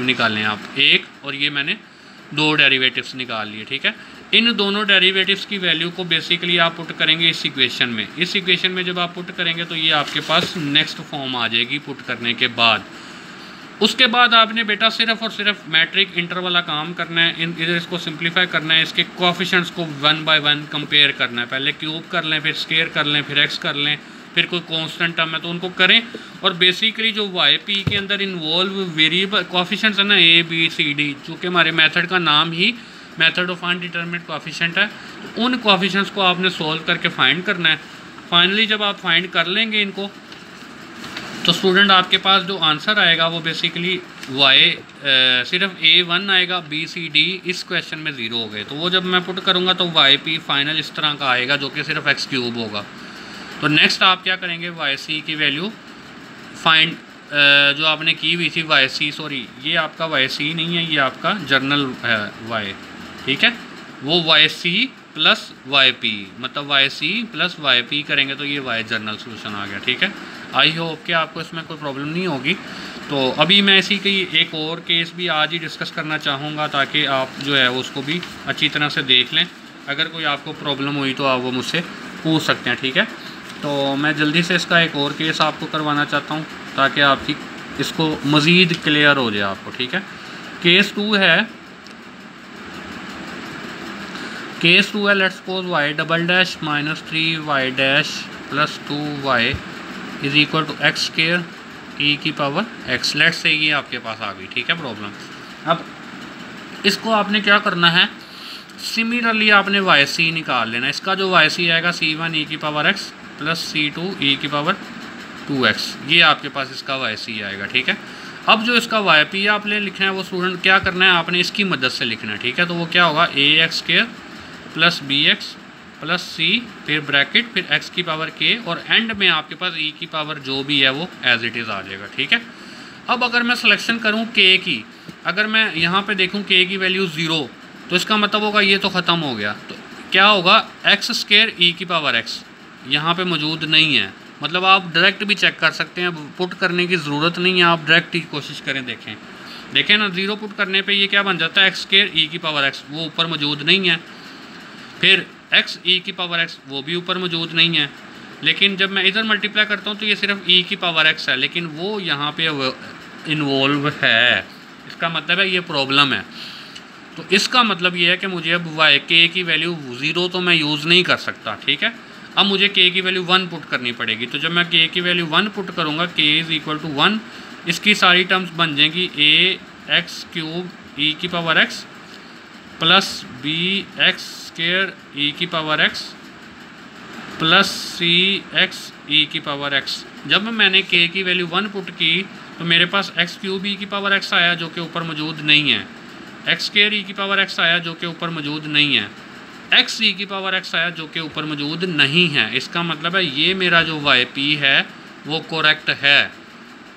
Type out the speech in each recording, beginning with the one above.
निकालने हैं आप, एक और ये मैंने दो डेरिवेटिव्स निकाल लिए, ठीक है। इन दोनों डेरिवेटिव्स की वैल्यू को बेसिकली आप पुट करेंगे इस इक्वेशन में। इस इक्वेशन में जब आप पुट करेंगे तो ये आपके पास नेक्स्ट फॉर्म आ जाएगी पुट करने के बाद। उसके बाद आपने बेटा सिर्फ और सिर्फ मैट्रिक इंटर वाला काम करना है, इधर इसको सिंप्लीफाई करना है, इसके कोएफिशिएंट्स को 1 बाय 1 कंपेयर करना है। पहले क्यूब कर लें, फिर स्क्वायर कर लें, फिर एक्स कर लें, फिर कोई कांस्टेंट टर्म है तो उनको करें। और बेसिकली जो वाई पी के अंदर इन्वॉल्व वेरिएबल कोएफिशिएंट्स है ना, ए बी सी डी, चूँकि हमारे मेथड का नाम ही मेथड ऑफ अनडिटरमिनेट कोएफिशिएंट है, तो उन कोएफिशिएंट्स को आपने सोल्व करके फाइंड करना है। फाइनली जब आप फाइंड कर लेंगे इनको, तो स्टूडेंट आपके पास जो आंसर आएगा वो बेसिकली वाई सिर्फ A1 आएगा, B C D इस क्वेश्चन में 0 हो गए। तो वो जब मैं पुट करूँगा तो वाई पी फाइनल इस तरह का आएगा जो कि सिर्फ x क्यूब होगा। तो नेक्स्ट आप क्या करेंगे, वाई सी की वैल्यू फाइंड जो आपने की हुई थी वाई सी, सॉरी ये आपका वाई सी नहीं है, ये आपका जर्नल है वाई, ठीक है। वो Y C plus Y P, मतलब Y C plus Y P करेंगे तो ये वाई जर्नल सोल्यूशन आ गया, ठीक है। आई होप कि आपको इसमें कोई प्रॉब्लम नहीं होगी। तो अभी मैं इसी की एक और केस भी आज ही डिस्कस करना चाहूँगा ताकि आप जो है उसको भी अच्छी तरह से देख लें। अगर कोई आपको प्रॉब्लम हुई तो आप वो मुझसे पूछ सकते हैं, ठीक है। तो मैं जल्दी से इसका एक और केस आपको करवाना चाहता हूँ ताकि आपकी इसको मज़ीद क्लियर हो जाए आपको, ठीक है। केस 2 है, केस 2 है, let's suppose Y double dash minus 3 Y dash plus 2 Y is equal to X square E की पावर एक्स। लेट्स से ये आपके पास आ गई, ठीक है प्रॉब्लम। अब इसको आपने क्या करना है, सिमिलरली आपने वाई सी निकाल लेना। इसका जो वाई सी आएगा C1 ई की पावर एक्स प्लस C2 ई की पावर 2x, ये आपके पास इसका वाई सी आएगा, ठीक है। अब जो इसका वाई पी आपने लिखना है वो स्टूडेंट क्या करना है, आपने इसकी मदद से लिखना है, ठीक है। तो वो क्या होगा, AX square plus BX plus C, फिर ब्रैकेट, फिर x की पावर k, और एंड में आपके पास e की पावर जो भी है वो एज इट इज़ आ जाएगा, ठीक है। अब अगर मैं सिलेक्शन करूँ k की, अगर मैं यहाँ पे देखूँ k की वैल्यू 0, तो इसका मतलब होगा ये तो ख़त्म हो गया। तो क्या होगा, एक्स स्क्वायर ई की पावर x यहाँ पे मौजूद नहीं है। मतलब आप डायरेक्ट भी चेक कर सकते हैं, पुट करने की ज़रूरत नहीं है, आप डायरेक्ट ही कोशिश करें, देखें ना, 0 पुट करने पे ये क्या बन जाता है, एक्स स्क्वायर ई की पावर x, वो ऊपर मौजूद नहीं है। फिर x ई की पावर x, वो भी ऊपर मौजूद नहीं है। लेकिन जब मैं इधर मल्टीप्लाई करता हूँ तो ये सिर्फ e की पावर x है, लेकिन वो यहाँ पे इन्वॉल्व है। इसका मतलब है ये प्रॉब्लम है। तो इसका मतलब ये है कि मुझे अब y k की वैल्यू 0 तो मैं यूज़ नहीं कर सकता, ठीक है। अब मुझे k की वैल्यू 1 पुट करनी पड़ेगी। तो जब मैं k की वैल्यू 1 पुट करूँगा, k इज़ इक्वल टू 1, इसकी सारी टर्म्स बन जाएंगी ax क्यूब ई की power x plus bx square E की power x plus cx E की पावर x। जब मैंने k की वैल्यू 1 पुट की तो मेरे पास x क्यूब ई की पावर x आया जो कि ऊपर मौजूद नहीं है, x स्क्वायर ई की पावर x आया जो कि ऊपर मौजूद नहीं है, x ई की पावर x आया जो कि ऊपर मौजूद नहीं है। इसका मतलब है ये मेरा जो वाई पी है वो करेक्ट है।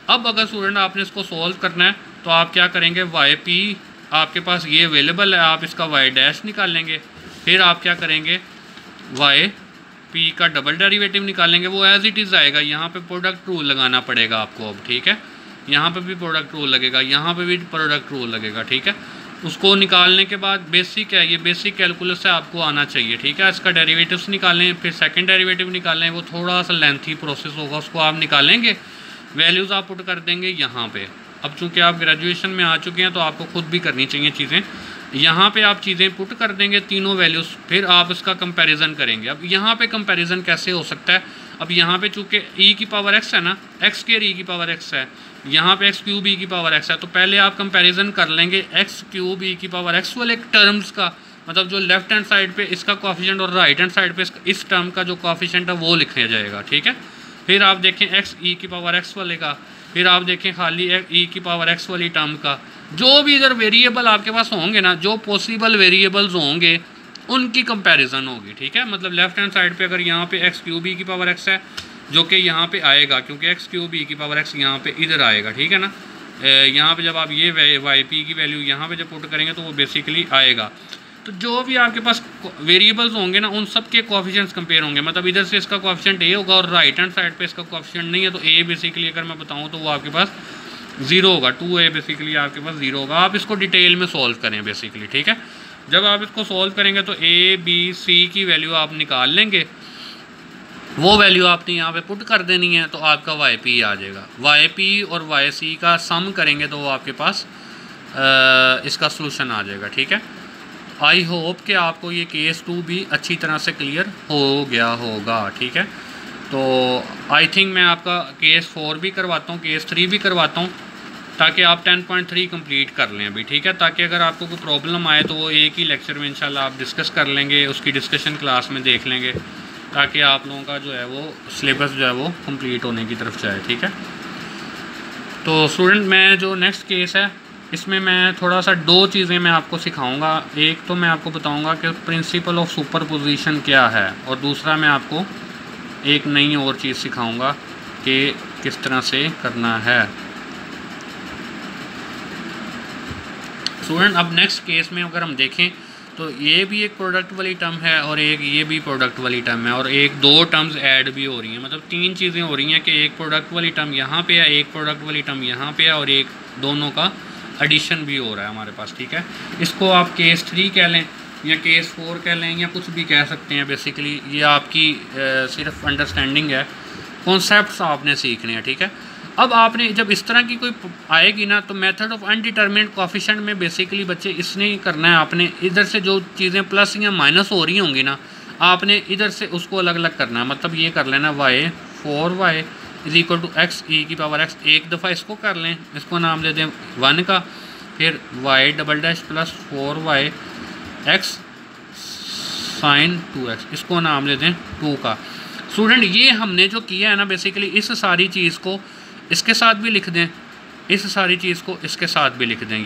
अब अगर स्टूडेंट आपने इसको सॉल्व करना है तो आप क्या करेंगे, वाई पी आपके पास ये अवेलेबल है, आप इसका वाई डैश निकाल लेंगे। फिर आप क्या करेंगे, वाई पी का डबल डेरिवेटिव निकालेंगे, वो एज इट इज़ आएगा। यहाँ पे प्रोडक्ट रूल लगाना पड़ेगा आपको अब, ठीक है। यहाँ पे भी प्रोडक्ट रूल लगेगा, यहाँ पे भी प्रोडक्ट रूल लगेगा, ठीक है। उसको निकालने के बाद बेसिक है, ये बेसिक कैलकुलस से आपको आना चाहिए, ठीक है। इसका डेरिवेटिव्स निकालें, फिर सेकंड डेरिवेटिव निकालें, वो थोड़ा सा लेंथी प्रोसेस होगा, उसको आप निकालेंगे, वैल्यूज़ आप पुट कर देंगे यहाँ पे। अब चूँकि आप ग्रेजुएशन में आ चुके हैं तो आपको खुद भी करनी चाहिए चीज़ें। यहाँ पे आप चीज़ें पुट कर देंगे तीनों वैल्यूज़, फिर आप इसका कंपैरिजन करेंगे। अब यहाँ पे कंपैरिजन कैसे हो सकता है, अब यहाँ पे चूँकि e की पावर x है ना, x स्क्वायर ई की पावर x है, यहाँ पे x क्यूब ई की पावर x है, तो पहले आप कंपैरिजन कर लेंगे x क्यूब ई की पावर x वाले टर्म्स का, मतलब जो लेफ्ट हैंड साइड पे इसका कोएफिशिएंट और राइट हैंड साइड पे इस टर्म का जो कोएफिशिएंट है वो लिखा जाएगा, ठीक है। फिर आप देखें x ई की पावर x वाले का, फिर आप देखें खाली e की पावर x वाली टर्म का। जो भी इधर वेरिएबल आपके पास होंगे ना, जो पॉसिबल वेरिएबल्स होंगे उनकी कंपैरिजन होगी, ठीक है। मतलब लेफ्ट हैंड साइड पे अगर यहाँ पे x क्यूब ई की पावर x है जो कि यहाँ पे आएगा, क्योंकि x क्यूब ई की पावर x यहाँ पे इधर आएगा, ठीक है ना। यहाँ पे जब आप ये वाई पी की वैल्यू यहाँ पे जब पुट करेंगे तो वो बेसिकली आएगा। तो जो भी आपके पास वेरिएबल्स होंगे ना, उन सब के कोएफिशिएंट्स कंपेयर होंगे। मतलब इधर से इसका कोएफिशिएंट a होगा और राइट हैंड साइड पे इसका कोएफिशिएंट नहीं है, तो a बेसिकली अगर मैं बताऊँ तो वो आपके पास ज़ीरो होगा, 2a बेसिकली आपके पास ज़ीरो होगा। आप इसको डिटेल में सॉल्व करें बेसिकली, ठीक है। जब आप इसको सॉल्व करेंगे तो a b c की वैल्यू आप निकाल लेंगे, वो वैल्यू आपने यहाँ पे पुट कर देनी है, तो आपका yp आ जाएगा। yp और yc का सम करेंगे तो वो आपके पास इसका सलूशन आ जाएगा, ठीक है। आई होप कि आपको ये केस 2 भी अच्छी तरह से क्लियर हो गया होगा, ठीक है। तो आई थिंक मैं आपका केस 4 भी करवाता हूँ, केस 3 भी करवाता हूँ, ताकि आप 10.3 कंप्लीट कर लें अभी, ठीक है। ताकि अगर आपको कोई प्रॉब्लम आए तो वो एक ही लेक्चर में इंशाल्लाह आप डिस्कस कर लेंगे, उसकी डिस्कशन क्लास में देख लेंगे, ताकि आप लोगों का जो है वो सिलेबस जो है वो कंप्लीट होने की तरफ जाए, ठीक है। तो स्टूडेंट, मैं जो नेक्स्ट केस है इसमें मैं थोड़ा सा 2 चीज़ें मैं आपको सिखाऊंगा। एक तो मैं आपको बताऊंगा कि प्रिंसिपल ऑफ सुपरपोजिशन क्या है, और दूसरा मैं आपको एक नई और चीज़ सिखाऊंगा कि किस तरह से करना है। स्टूडेंट, अब नेक्स्ट केस में अगर हम देखें तो ये भी एक प्रोडक्ट वाली टर्म है और एक ये भी प्रोडक्ट वाली टर्म है, और एक 2 टर्म्स ऐड भी हो रही हैं, मतलब 3 चीज़ें हो रही हैं कि एक प्रोडक्ट वाली टर्म यहाँ पे है, एक प्रोडक्ट वाली टर्म यहाँ पे है, और एक दोनों का एडिशन भी हो रहा है हमारे पास, ठीक है। इसको आप केस 3 कह लें या केस 4 कह लें या कुछ भी कह सकते हैं। बेसिकली ये आपकी सिर्फ अंडरस्टैंडिंग है, कॉन्सेप्ट्स आपने सीखने हैं, ठीक है। अब आपने जब इस तरह की कोई आएगी ना, तो मेथड ऑफ अनडिटरमिनेट कोएफिशिएंट में बेसिकली बच्चे इसने ही करना है, आपने इधर से जो चीज़ें प्लस या माइनस हो रही होंगी ना, आपने इधर से उसको अलग अलग करना है। मतलब ये कर लेना y 4y is equal to X E की पावर एक्स, एक दफ़ा इसको कर लें, इसको नाम दे दें 1 का, फिर y double dash plus 4y x sine 2x, इसको नाम दे दें 2 का। स्टूडेंट, ये हमने जो किया है ना, बेसिकली इस सारी चीज़ को इसके साथ भी लिख दें, इस सारी चीज़ को इसके साथ भी लिख दें।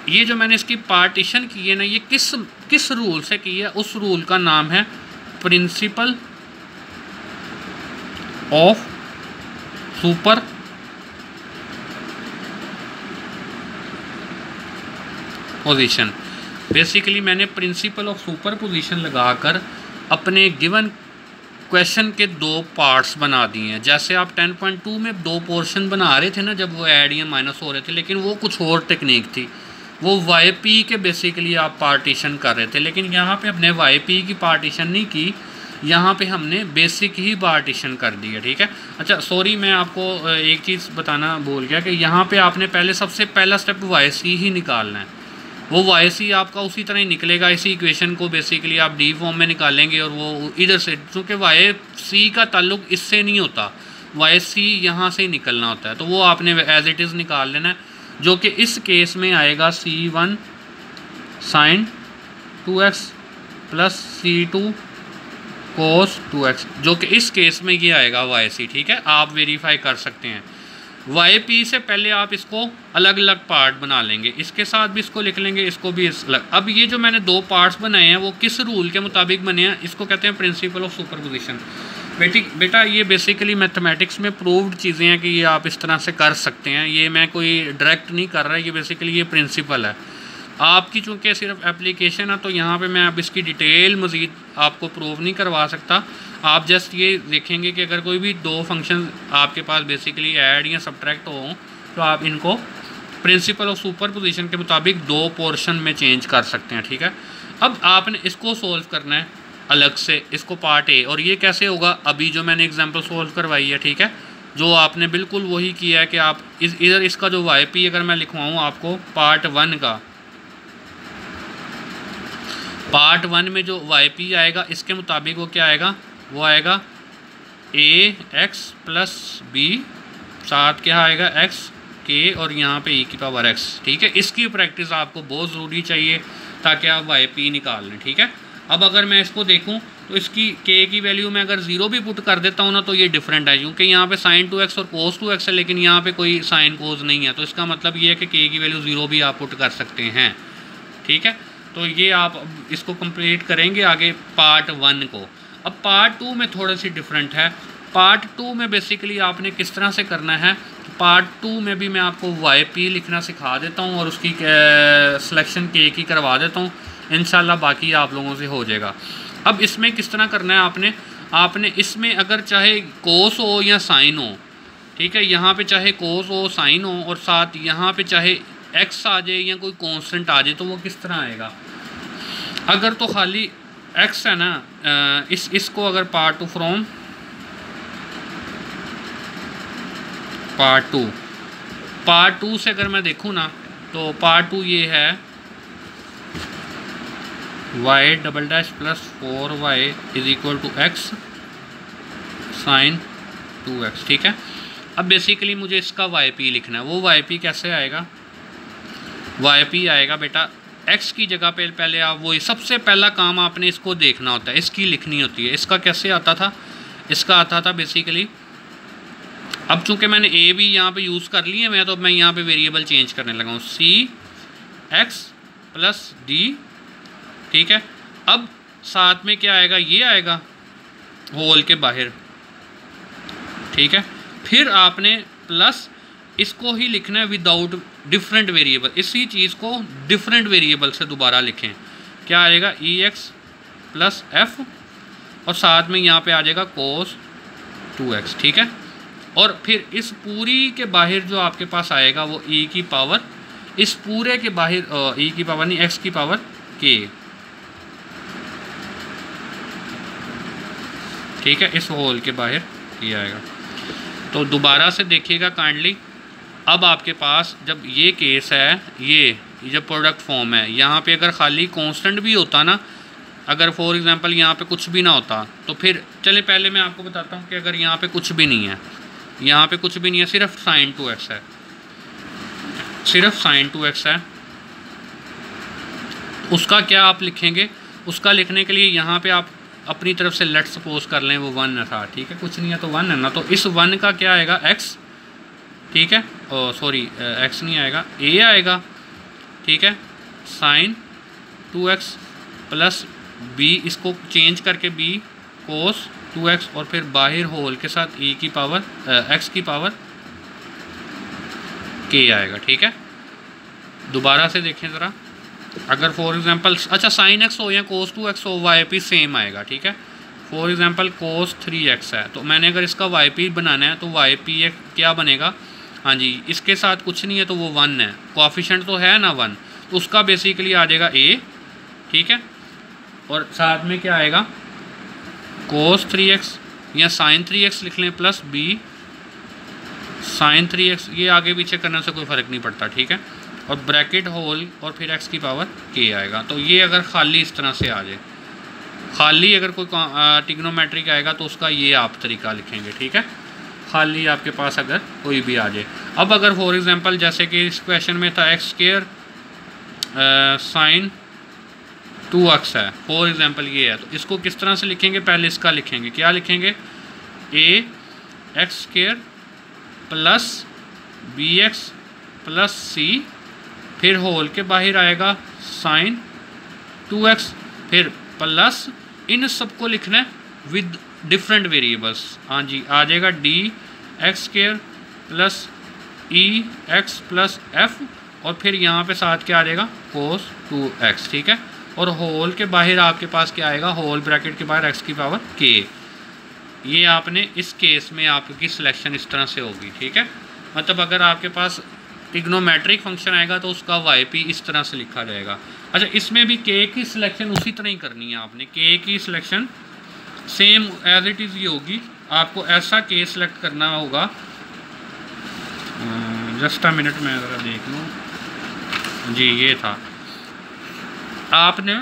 ये जो मैंने इसकी पार्टीशन की है ना, ये किस रूल से की है, उस रूल का नाम है principle of super position. Basically मैंने प्रिंसिपल ऑफ सुपर पोजीशन लगाकर अपने गिवन क्वेश्चन के 2 पार्ट्स बना दिए हैं। जैसे आप 10.2 में 2 पोर्शन बना रहे थे ना, जब वो ऐड या माइनस हो रहे थे, लेकिन वो कुछ और टेक्निक थी, वो YP के बेसिकली आप पार्टीशन कर रहे थे, लेकिन यहाँ पे हमने YP की पार्टीशन नहीं की, यहाँ पे हमने बेसिक ही पार्टीशन कर दी है, ठीक है। अच्छा सॉरी, मैं आपको एक चीज़ बताना भूल गया कि यहाँ पे आपने पहले सबसे पहला स्टेप YC ही निकालना है। वो YC आपका उसी तरह ही निकलेगा, इसी इक्वेशन को बेसिकली आप डी फॉर्म में निकालेंगे, और वो इधर से, चूँकि YC का ताल्लुक इससे नहीं होता, YC यहाँ से ही निकलना होता है, तो वो आपने एज इट इज़ निकाल लेना है, जो कि इस केस में आएगा C1 sign 2x plus C2 cos 2x, जो कि इस केस में ये आएगा YC, ठीक है। आप वेरीफाई कर सकते हैं। YP से पहले आप इसको अलग अलग पार्ट बना लेंगे, इसके साथ भी इसको लिख लेंगे, इसको भी इस अलग। अब ये जो मैंने 2 पार्ट्स बनाए हैं वो किस रूल के मुताबिक बने हैं, इसको कहते हैं प्रिंसिपल ऑफ सुपरपोजिशन। बेटा ये बेसिकली मैथमेटिक्स में प्रूव्ड चीज़ें हैं कि ये आप इस तरह से कर सकते हैं, ये मैं कोई डायरेक्ट नहीं कर रहा, ये बेसिकली ये प्रिंसिपल है आपकी। चूँकि सिर्फ एप्लीकेशन है तो यहाँ पे मैं अब इसकी डिटेल मज़ीद आपको प्रूव नहीं करवा सकता। आप जस्ट ये देखेंगे कि अगर कोई भी 2 फंक्शन आपके पास बेसिकली ऐड या सब्ट्रैक्ट हो, तो आप इनको प्रिंसिपल ऑफ सुपरपोजिशन के मुताबिक 2 पोर्शन में चेंज कर सकते हैं, ठीक है। अब आपने इसको सोल्व करना है अलग से, इसको पार्ट ए, और ये कैसे होगा, अभी जो मैंने एग्जांपल सोल्व करवाई है, ठीक है, जो आपने बिल्कुल वही किया है कि आप इधर इसका जो YP अगर मैं लिखवाऊँ आपको पार्ट 1 का, पार्ट 1 में जो YP आएगा इसके मुताबिक वो क्या आएगा, वो आएगा AX प्लस B, साथ क्या आएगा X K, और यहाँ पे E की पावर X, ठीक है। इसकी प्रैक्टिस आपको बहुत ज़रूरी चाहिए ताकि आप YP निकाल लें, ठीक है। अब अगर मैं इसको देखूँ तो इसकी K की वैल्यू में अगर 0 भी पुट कर देता हूँ ना, तो ये डिफरेंट है, क्योंकि यहाँ पे sin 2x और cos 2x है, लेकिन यहाँ पे कोई sin cos नहीं है, तो इसका मतलब ये है कि K की वैल्यू 0 भी आप पुट कर सकते हैं, ठीक है। तो ये आप इसको कंप्लीट करेंगे आगे पार्ट 1 को। अब पार्ट 2 में थोड़ी सी डिफरेंट है। पार्ट 2 में बेसिकली आपने किस तरह से करना है, पार्ट 2 में भी मैं आपको YP लिखना सिखा देता हूँ और उसकी सिलेक्शन K की करवा देता हूँ, इंशाल्लाह बाकी आप लोगों से हो जाएगा। अब इसमें किस तरह करना है, आपने इसमें अगर चाहे कोस हो या साइन हो, ठीक है। यहाँ पे चाहे कोस हो साइन हो और साथ यहाँ पे चाहे एक्स आ जाए या कोई कांस्टेंट आ जाए तो वो किस तरह आएगा। अगर तो खाली एक्स है ना, इसको अगर part two from part two से अगर मैं देखूँ ना तो पार्ट टू ये है y double dash plus 4y is equal to x sine 2x। ठीक है। अब बेसिकली मुझे इसका yp लिखना है। वो yp कैसे आएगा, yp आएगा बेटा x की जगह पे पहले आप वही सबसे पहला काम आपने इसको देखना होता है, इसकी लिखनी होती है। इसका कैसे आता था, इसका आता था बेसिकली, अब चूंकि मैंने a भी यहाँ पे यूज़ कर लिया है तो मैं यहाँ पे वेरिएबल चेंज करने लगा हूँ c x प्लस d। ठीक है। अब साथ में क्या आएगा, ये आएगा होल के बाहर। ठीक है। फिर आपने प्लस इसको ही लिखना है विदाउट डिफरेंट वेरिएबल, इसी चीज़ को डिफरेंट वेरिएबल से दोबारा लिखें। क्या आएगा ई एक्स प्लस एफ और साथ में यहाँ पे आ जाएगा कोस 2x। ठीक है। और फिर इस पूरी के बाहर जो आपके पास आएगा वो e की पावर, इस पूरे के बाहर e की पावर नहीं x की पावर k। ठीक है। इस होल के बाहर ये आएगा। तो दोबारा से देखिएगा काइंडली, अब आपके पास जब ये केस है, ये जब प्रोडक्ट फॉर्म है, यहाँ पे अगर खाली कांस्टेंट भी होता ना, अगर फॉर एग्जांपल यहाँ पे कुछ भी ना होता तो फिर चले पहले मैं आपको बताता हूँ कि अगर यहाँ पे कुछ भी नहीं है, यहाँ पे कुछ भी नहीं है, सिर्फ साइन 2x है, सिर्फ साइन 2x है, उसका क्या आप लिखेंगे। उसका लिखने के लिए यहाँ पे आप अपनी तरफ से लेट सपोज कर लें वो 1 था। ठीक है। कुछ नहीं है तो 1 है ना, तो इस 1 का क्या आएगा x। ठीक है। सॉरी x नहीं आएगा, a आएगा। ठीक है। साइन 2x प्लस b, इसको चेंज करके b कोस 2x और फिर बाहर होल के साथ e की पावर x की पावर k आएगा। ठीक है। दोबारा से देखें ज़रा, अगर फॉर एग्जांपल अच्छा साइन x हो या कोस 2x हो, yp सेम आएगा। ठीक है। फॉर एग्जांपल कोस 3x है तो मैंने अगर इसका yp बनाना है तो yp क्या बनेगा, हाँ जी इसके साथ कुछ नहीं है तो वो 1 है, कोएफिशिएंट तो है ना 1, तो उसका बेसिकली आ जाएगा a। ठीक है। और साथ में क्या आएगा कोस 3x या साइन 3x लिख लें प्लस b साइन 3x, ये आगे पीछे करने से कोई फ़र्क नहीं पड़ता। ठीक है। और ब्रैकेट होल और फिर x की पावर k आएगा। तो ये अगर खाली इस तरह से आ जाए, खाली अगर कोई ट्रिग्नोमेट्रिक आएगा तो उसका ये आप तरीका लिखेंगे। ठीक है। खाली आपके पास अगर कोई भी आ जाए। अब अगर फॉर एग्जांपल जैसे कि इस क्वेश्चन में था एक्स स्क्वायर साइन 2x है, फॉर एग्जांपल ये है, तो इसको किस तरह से लिखेंगे, पहले इसका लिखेंगे, क्या लिखेंगे a X square plus B X plus C, फिर होल के बाहर आएगा साइन 2x, फिर प्लस इन सबको लिखना है विद डिफरेंट वेरिएबल्स। हाँ जी आ जाएगा डी एक्स स्क्वायर प्लस ई एक्स प्लस एफ और फिर यहाँ पे साथ क्या आ जाएगा कोस 2x। ठीक है। और होल के बाहर आपके पास क्या आएगा, होल ब्रैकेट के बाहर x की पावर k। ये आपने इस केस में आपकी सिलेक्शन इस तरह से होगी। ठीक है। मतलब अगर आपके पास ट्रिग्नोमेट्रिक फंक्शन आएगा तो उसका yp इस तरह से लिखा जाएगा। अच्छा इसमें भी k की सिलेक्शन उसी तरह ही करनी है आपने, k की selection same as it is ये होगी। आपको ऐसा k सिलेक्ट करना होगा, जस्ट अ मिनट मैं ज़रा देख लूँ जी, ये था आपने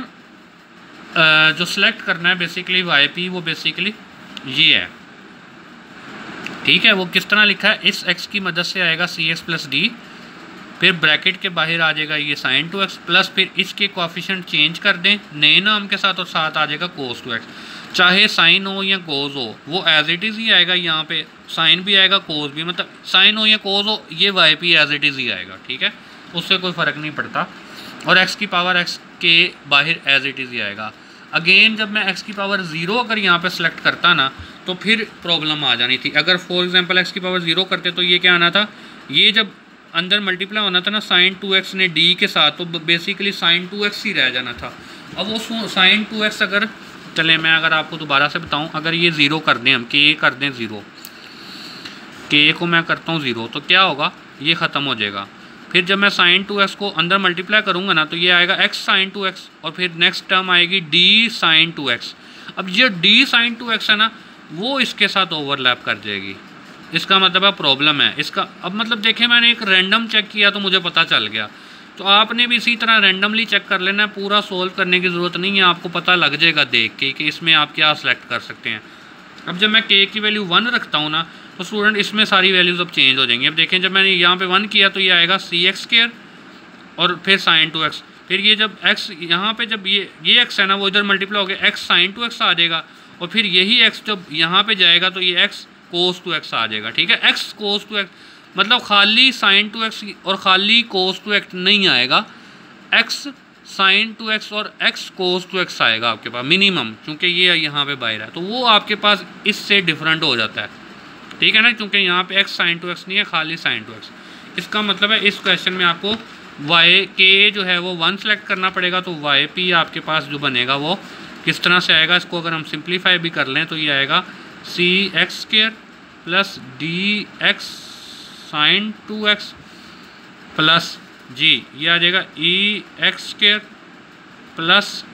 जो सिलेक्ट करना है बेसिकली yp, वो बेसिकली ये है। ठीक है। वो किस तरह लिखा है, इस x की मदद से आएगा सी एक्स प्लस डी, फिर ब्रैकेट के बाहर आ जाएगा ये साइन 2x प्लस फिर इसके कोएफिशिएंट चेंज कर दें नए नाम के साथ और साथ आ जाएगा कोस 2x। चाहे साइन हो या कोस हो वो एज इट इज़ ही आएगा, यहाँ पे साइन भी आएगा कोस भी, मतलब साइन हो या कोस हो ये yp एज इट इज़ ही आएगा। ठीक है। उससे कोई फ़र्क नहीं पड़ता। और x की पावर x के बाहर एज इट इज़ ही आएगा। अगेन जब मैं x की पावर 0 अगर यहाँ पे सेलेक्ट करता ना तो फिर प्रॉब्लम आ जानी थी। अगर फॉर एग्जांपल x की पावर 0 करते तो ये क्या आना था, ये जब अंदर मल्टीप्लाई होना था ना साइन 2x ने d के साथ, तो बेसिकली साइन 2x ही रह जाना था। अब वो साइन 2x अगर चले मैं अगर आपको दोबारा से बताऊं, अगर ये 0 कर दें हम k कर दें 0, के को मैं करता हूँ 0, तो क्या होगा, ये ख़त्म हो जाएगा। फिर जब मैं sin 2x को अंदर मल्टीप्लाई करूँगा ना, तो ये आएगा x sin 2x, और फिर नेक्स्ट टर्म आएगी d sin 2x। अब ये d sin 2x है ना, वो इसके साथ ओवरलैप कर जाएगी, इसका मतलब है प्रॉब्लम है इसका। अब मतलब देखें, मैंने एक रैंडम चेक किया तो मुझे पता चल गया, तो आपने भी इसी तरह रैंडमली चेक कर लेना है, पूरा सोल्व करने की ज़रूरत नहीं है, आपको पता लग जाएगा देख के कि इसमें आप क्या सिलेक्ट कर सकते हैं। अब जब मैं k की वैल्यू 1 रखता हूँ ना, तो स्टूडेंट इसमें सारी वैल्यूज़ अब चेंज हो जाएंगी। अब देखें, जब मैंने यहाँ पे 1 किया तो ये आएगा cx² और फिर sin 2x। फिर ये जब x यहाँ पे जब ये x है ना, वो इधर मल्टीप्लाई हो गया x sin 2x आ जाएगा, और फिर यही x जब यहाँ पे जाएगा तो ये x cos 2x आ जाएगा। ठीक है, x cos 2x मतलब खाली sin 2x और खाली cos 2x नहीं आएगा, x sin 2x और x cos 2x आएगा आपके पास मिनिमम, क्योंकि ये यहाँ पे बाहर है, तो वो आपके पास इससे डिफरेंट हो जाता है। ठीक है ना, क्योंकि यहाँ पे x sin 2x नहीं है, खाली sin 2x। इसका मतलब है इस क्वेश्चन में आपको y k जो है वो 1 सेलेक्ट करना पड़ेगा, तो y p आपके पास जो बनेगा वो किस तरह से आएगा, इसको अगर हम सिंप्लीफाई भी कर लें तो ये आएगा cx² plus dx sin 2x plus G ये आ जाएगा ex² plus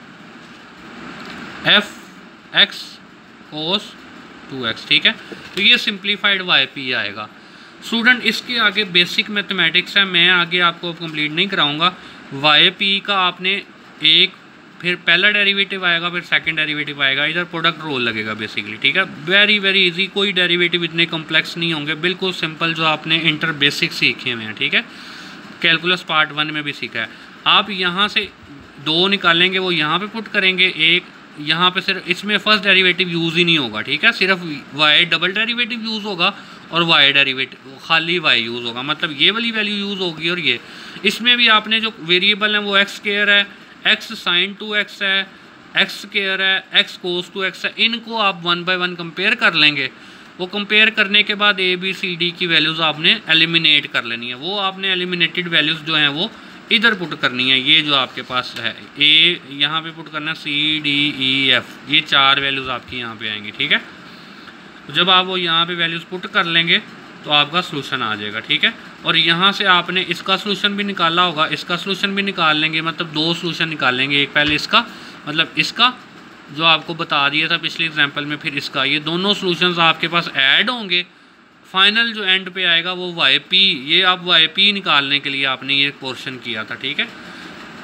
fx cos 2x। ठीक है, तो ये सिंप्लीफाइड yp आएगा। स्टूडेंट इसके आगे बेसिक मैथमेटिक्स है, मैं आगे आपको कंप्लीट नहीं कराऊंगा। yp का आपने एक, फिर पहला डेरिवेटिव आएगा, फिर सेकंड डेरिवेटिव आएगा, इधर प्रोडक्ट रोल लगेगा बेसिकली। ठीक है, वेरी वेरी इजी, कोई डेरिवेटिव इतने कॉम्प्लेक्स नहीं होंगे, बिल्कुल सिंपल जो आपने इंटर बेसिक सीखे हुए हैं। ठीक है, कैलकुलस पार्ट 1 में भी सीखा है। आप यहाँ से 2 निकालेंगे, वो यहाँ पे पुट करेंगे, एक यहाँ पे सिर्फ इसमें फर्स्ट डेरिवेटिव यूज़ ही नहीं होगा। ठीक है, सिर्फ y डबल डेरिवेटिव यूज़ होगा और y डेरिवेटिव खाली y यूज़ होगा, मतलब ये वाली वैल्यू यूज़ होगी। और ये इसमें भी आपने जो वेरिएबल है वो x² है, x sin 2x है, x² है, x cos 2x है, इनको आप 1 बाय 1 कंपेयर कर लेंगे। वो कंपेयर करने के बाद a b c d की वैल्यूज़ आपने एलिमिनेट कर लेनी है, वो आपने एलिमिनेटेड वैल्यूज़ जो हैं वो इधर पुट करनी है। ये जो आपके पास है a यहाँ पे पुट करना है, c d e f, ये 4 वैल्यूज़ आपकी यहाँ पे आएंगी। ठीक है, तो जब आप वो यहाँ पे वैल्यूज़ पुट कर लेंगे तो आपका सलूशन आ जाएगा। ठीक है, और यहाँ से आपने इसका सलूशन भी निकाला होगा, इसका सलूशन भी निकाल लेंगे, मतलब 2 सलूशन निकालेंगे, एक पहले इसका मतलब इसका जो आपको बता दिया था पिछले एग्जांपल में, फिर इसका, ये दोनों सॉल्यूशंस आपके पास ऐड होंगे। फाइनल जो एंड पे आएगा वो yp, ये आप yp निकालने के लिए आपने ये पोर्शन किया था। ठीक है,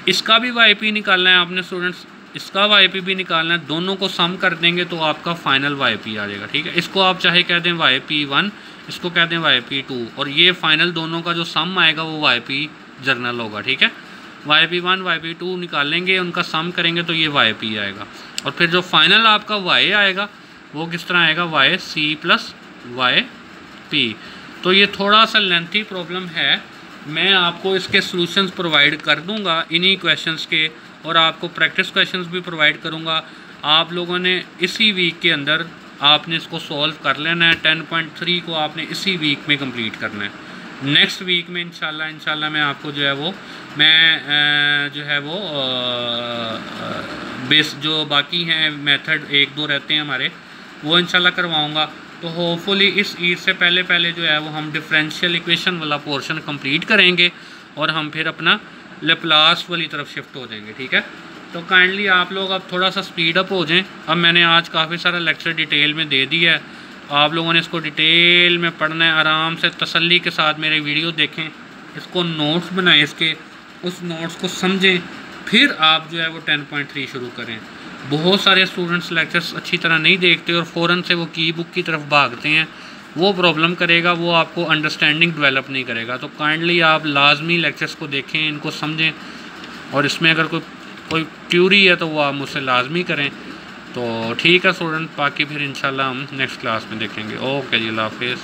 इसका भी yp निकालना है आपने स्टूडेंट्स, इसका yp भी निकालना है, दोनों को सम कर देंगे तो आपका फाइनल yp आ जाएगा। ठीक है, इसको आप चाहे कह दें yp1, इसको कह दें yp2, और ये फाइनल दोनों का जो सम आएगा वो yp जर्नल होगा। ठीक है, yp1 yp2 निकालेंगे, उनका सम करेंगे तो ये yp आएगा, और फिर जो फाइनल आपका y आएगा वो किस तरह आएगा, yc प्लस yp। तो ये थोड़ा सा लेंथी प्रॉब्लम है, मैं आपको इसके सॉल्यूशंस प्रोवाइड कर दूंगा इन्हीं क्वेश्चंस के, और आपको प्रैक्टिस क्वेश्चंस भी प्रोवाइड करूंगा। आप लोगों ने इसी वीक के अंदर आपने इसको सॉल्व कर लेना है। 10.3 को आपने इसी वीक में कंप्लीट करना है। नेक्स्ट वीक में इंशाल्लाह मैं आपको जो है वो बेस जो बाकी हैं मेथड 1-2 रहते हैं हमारे, वो इंशाल्लाह करवाऊँगा। तो होपफुली इस ईद से पहले जो है वो हम डिफरेंशियल इक्वेशन वाला पोर्शन कंप्लीट करेंगे, और हम फिर अपना लेप्लास वाली तरफ शिफ्ट हो जाएंगे। ठीक है, तो काइंडली आप लोग अब थोड़ा सा स्पीड अप हो जाएं। अब मैंने आज काफ़ी सारा लेक्चर डिटेल में दे दिया है, आप लोगों ने इसको डिटेल में पढ़ना है, आराम से तसल्ली के साथ मेरे वीडियो देखें, इसको नोट्स बनाएं, इसके उस नोट्स को समझें, फिर आप जो है वो 10.3 शुरू करें। बहुत सारे स्टूडेंट्स लेक्चर्स अच्छी तरह नहीं देखते और फ़ौरन से वो की बुक की तरफ भागते हैं, वो प्रॉब्लम करेगा, वो आपको अंडरस्टैंडिंग डेवलप नहीं करेगा। तो काइंडली आप लाजमी लेक्चर्स को देखें, इनको समझें, और इसमें अगर कोई क्यूरी है तो वो आप मुझसे लाजमी करें। तो ठीक है स्टूडेंट, बाकी फिर इंशाल्लाह हम नेक्स्ट क्लास में देखेंगे। ओके जी, अल्लाह हाफिज़।